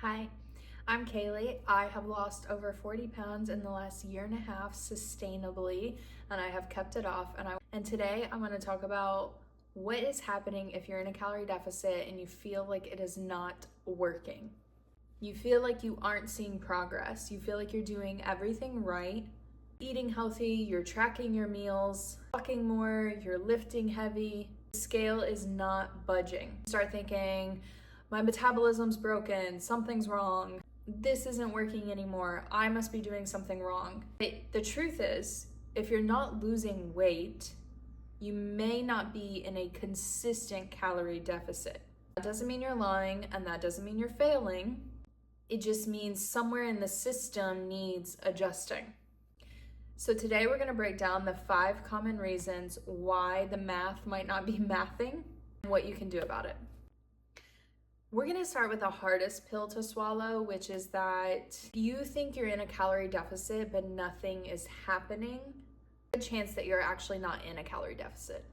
Hi, I'm Kaylee. I have lost over 40 pounds in the last year and a half sustainably, and I have kept it off. And today I'm going to talk about what is happening if you're in a calorie deficit and you feel like it is not working. You feel like you aren't seeing progress. You feel like you're doing everything right, eating healthy, you're tracking your meals, walking more, you're lifting heavy. The scale is not budging. Start thinking, my metabolism's broken, something's wrong, this isn't working anymore, I must be doing something wrong. The truth is, if you're not losing weight, you may not be in a consistent calorie deficit. That doesn't mean you're lying, and that doesn't mean you're failing. It just means somewhere in the system needs adjusting. So today we're going to break down the 5 common reasons why the math might not be mathing and what you can do about it. We're going to start with the hardest pill to swallow, which is that you think you're in a calorie deficit, but nothing is happening. There's a chance that you're actually not in a calorie deficit.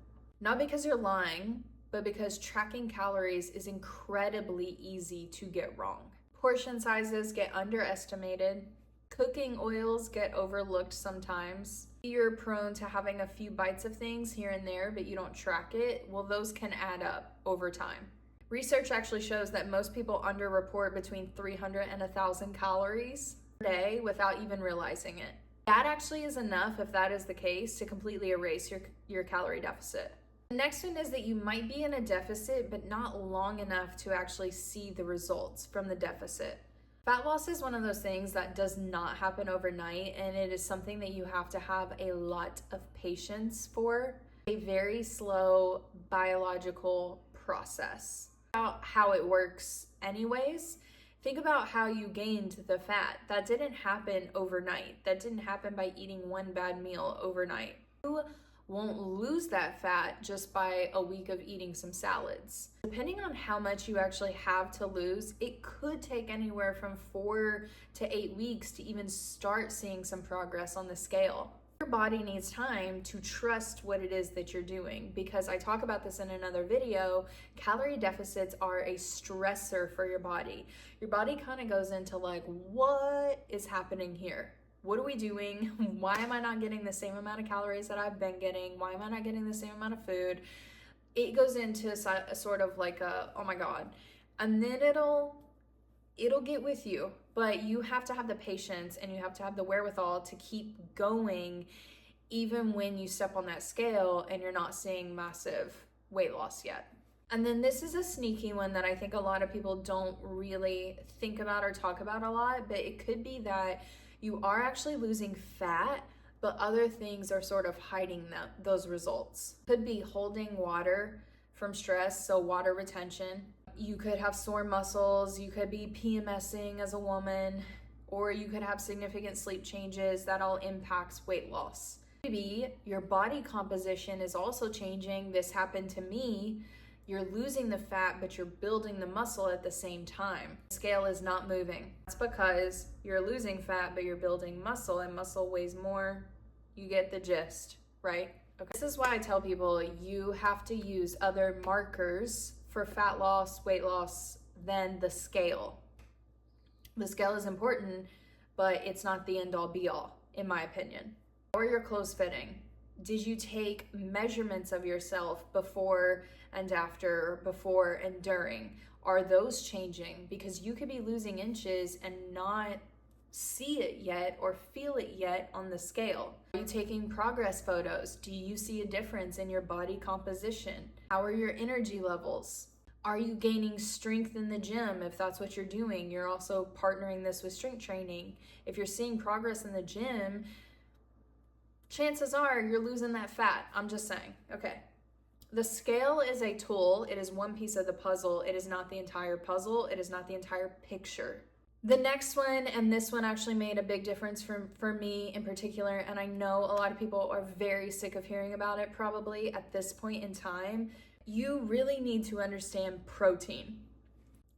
Not because you're lying, but because tracking calories is incredibly easy to get wrong. Portion sizes get underestimated. Cooking oils get overlooked sometimes. You're prone to having a few bites of things here and there, but you don't track it. Well, those can add up over time. Research actually shows that most people underreport between 300 and 1,000 calories per day without even realizing it. That actually is enough, if that is the case, to completely erase your calorie deficit. The next one is that you might be in a deficit, but not long enough to actually see the results from the deficit. Fat loss is one of those things that does not happen overnight, and it is something that you have to have a lot of patience for. A very slow biological process. About how it works anyways. Think about how you gained the fat. That didn't happen overnight. That didn't happen by eating one bad meal overnight. You won't lose that fat just by a week of eating some salads. Depending on how much you actually have to lose, it could take anywhere from 4 to 8 weeks to even start seeing some progress on the scale. Your body needs time to trust what it is that you're doing, because I talk about this in another video. Calorie deficits are a stressor for your body. Your body kind of goes into like, what is happening here? What are we doing? Why am I not getting the same amount of calories that I've been getting? Why am I not getting the same amount of food? It goes into a sort of like a, oh my God. And then it'll get with you, but you have to have the patience and you have to have the wherewithal to keep going even when you step on that scale and you're not seeing massive weight loss yet. And then this is a sneaky one that I think a lot of people don't really think about or talk about a lot, but it could be that you are actually losing fat, but other things are sort of hiding those results. Could be holding water from stress, so water retention. You could have sore muscles, you could be PMSing as a woman, or you could have significant sleep changes that all impacts weight loss. Maybe your body composition is also changing. This happened to me. You're losing the fat, but you're building the muscle at the same time. The scale is not moving. That's because you're losing fat, but you're building muscle, and muscle weighs more. You get the gist, right? Okay. This is why I tell people you have to use other markers for fat loss, weight loss than the scale. The scale is important, but it's not the end all be all, in my opinion. How are your clothes fitting? Did you take measurements of yourself before and after, before and during? Are those changing? Because you could be losing inches and not see it yet or feel it yet on the scale. Are you taking progress photos? Do you see a difference in your body composition? How are your energy levels? Are you gaining strength in the gym? If that's what you're doing, you're also partnering this with strength training. If you're seeing progress in the gym, chances are you're losing that fat. I'm just saying. Okay. The scale is a tool. It is one piece of the puzzle. It is not the entire puzzle. It is not the entire picture. The next one, and this one actually made a big difference for me in particular, and I know a lot of people are very sick of hearing about it probably at this point in time. You really need to understand protein.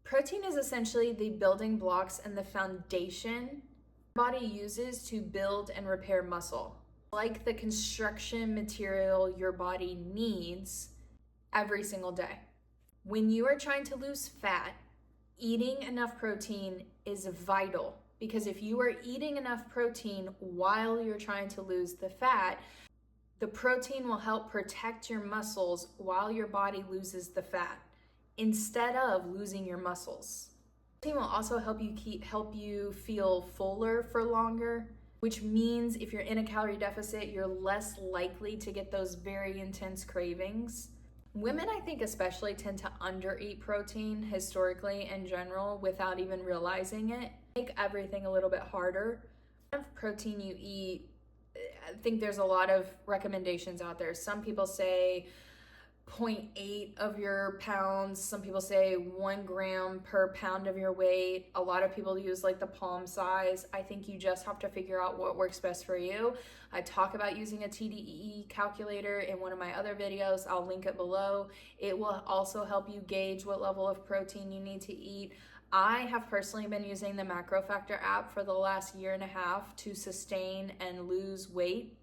Protein is essentially the building blocks and the foundation your body uses to build and repair muscle. Like the construction material your body needs every single day. When you are trying to lose fat, Eating enough protein is vital, because if you are eating enough protein while you're trying to lose the fat, the protein will help protect your muscles while your body loses the fat, instead of losing your muscles. Protein will also help you feel fuller for longer, which means if you're in a calorie deficit, you're less likely to get those very intense cravings. Women, I think especially, tend to undereat protein historically in general without even realizing it. Make everything a little bit harder. The amount of protein you eat, I think there's a lot of recommendations out there. Some people say 0.8 of your pounds. Some people say 1 gram per pound of your weight. A lot of people use like the palm size. I think you just have to figure out what works best for you. I talk about using a TDEE calculator in one of my other videos. I'll link it below. It will also help you gauge what level of protein you need to eat. I have personally been using the Macro Factor app for the last 1.5 years to sustain and lose weight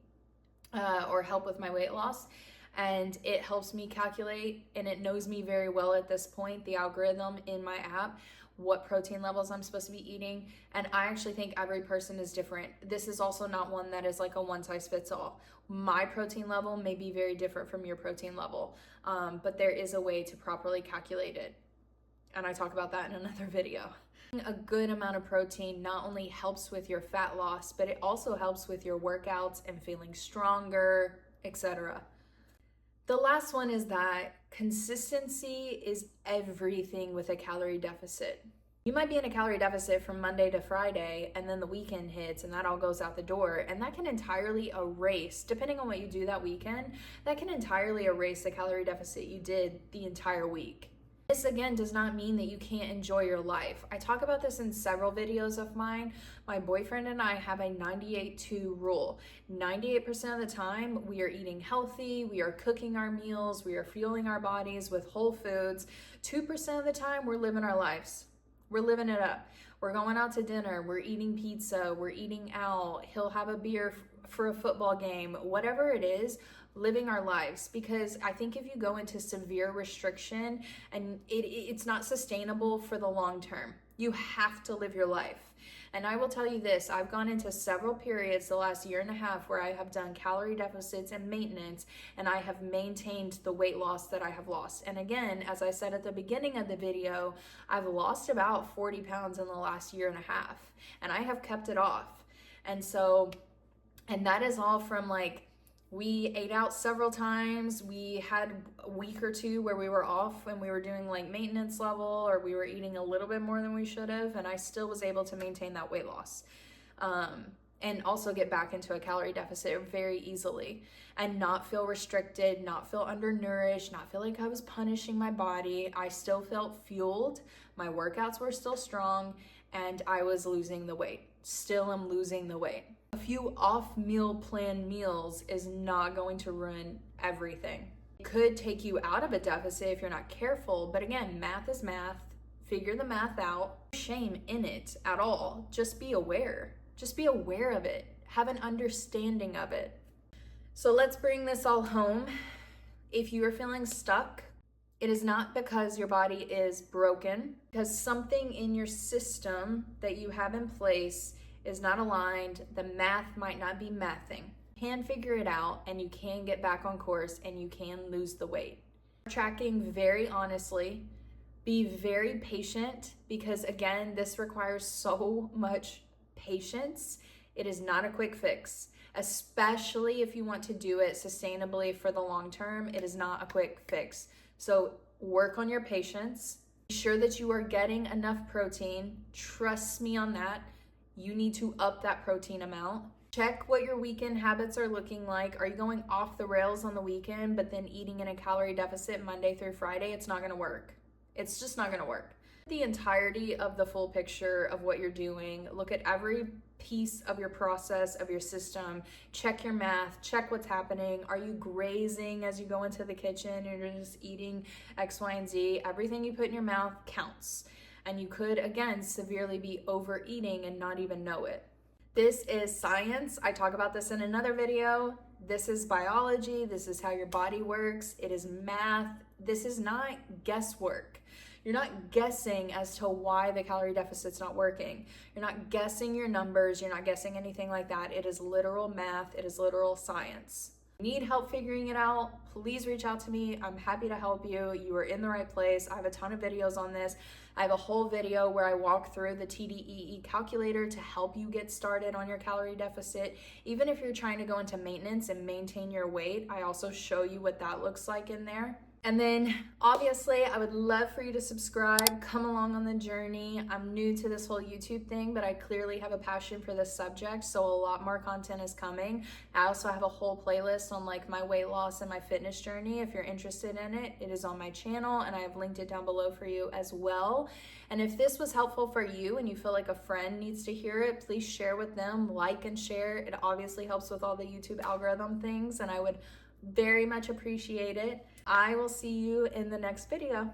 or help with my weight loss. And it helps me calculate, and it knows me very well at this point, the algorithm in my app, what protein levels I'm supposed to be eating. And I actually think every person is different. This is also not one that is like a one size fits all. My protein level may be very different from your protein level, but there is a way to properly calculate it. And I talk about that in another video. A good amount of protein not only helps with your fat loss, but it also helps with your workouts and feeling stronger, etc. The last one is that consistency is everything with a calorie deficit. You might be in a calorie deficit from Monday to Friday, and then the weekend hits and that all goes out the door, and that can entirely erase, depending on what you do that weekend, that can entirely erase the calorie deficit you did the entire week. This again does not mean that you can't enjoy your life. I talk about this in several videos of mine. My boyfriend and I have a 98-2 rule. 98% of the time we are eating healthy, we are cooking our meals, we are fueling our bodies with whole foods. 2% of the time we're living our lives. We're living it up. We're going out to dinner, we're eating pizza, we're eating out, he'll have a beer for a football game, whatever it is, living our lives. Because I think if you go into severe restriction, and it's not sustainable for the long term. You have to live your life. And I will tell you this, I've gone into several periods the last 1.5 years where I have done calorie deficits and maintenance, and I have maintained the weight loss that I have lost. And again, as I said at the beginning of the video, I've lost about 40 pounds in the last 1.5 years, and I have kept it off. And that is all from like, we ate out several times. We had a week or two where we were off and we were doing like maintenance level, or we were eating a little bit more than we should have, and I still was able to maintain that weight loss. And also get back into a calorie deficit very easily and not feel restricted, not feel undernourished, not feel like I was punishing my body. I still felt fueled. My workouts were still strong, and I was losing the weight. Still am losing the weight. A few off meal plan meals is not going to ruin everything. It could take you out of a deficit if you're not careful, but again, math is math. Figure the math out. No shame in it at all. Just be aware. Just be aware of it. Have an understanding of it. So let's bring this all home. If you are feeling stuck, it is not because your body is broken, because something in your system that you have in place is not aligned. The math might not be mathing. You can figure it out, and you can get back on course, and you can lose the weight. Tracking very honestly. Be very patient, because again, this requires so much patience. It is not a quick fix, especially if you want to do it sustainably for the long term. It is not a quick fix. So work on your patience. Be sure that you are getting enough protein. Trust me on that. You need to up that protein amount. Check what your weekend habits are looking like. Are you going off the rails on the weekend, but then eating in a calorie deficit Monday through Friday? It's not gonna work. It's just not gonna work. The entirety of the full picture of what you're doing. Look at every piece of your process, of your system. Check your math, check what's happening. Are you grazing as you go into the kitchen? You're just eating X, Y, and Z. Everything you put in your mouth counts. And you could, again, severely be overeating and not even know it. This is science. I talk about this in another video. This is biology. This is how your body works. It is math. This is not guesswork. You're not guessing as to why the calorie deficit's not working. You're not guessing your numbers. You're not guessing anything like that. It is literal math. It is literal science. Need help figuring it out, please reach out to me. I'm happy to help you. You are in the right place. I have a ton of videos on this. I have a whole video where I walk through the TDEE calculator to help you get started on your calorie deficit. Even if you're trying to go into maintenance and maintain your weight, I also show you what that looks like in there. And then obviously I would love for you to subscribe, come along on the journey. I'm new to this whole YouTube thing, but I clearly have a passion for this subject, so a lot more content is coming. I also have a whole playlist on like my weight loss and my fitness journey. If you're interested in it, it is on my channel and I have linked it down below for you as well. And if this was helpful for you and you feel like a friend needs to hear it, please share with them, like and share. It obviously helps with all the YouTube algorithm things and I would very much appreciate it. I will see you in the next video.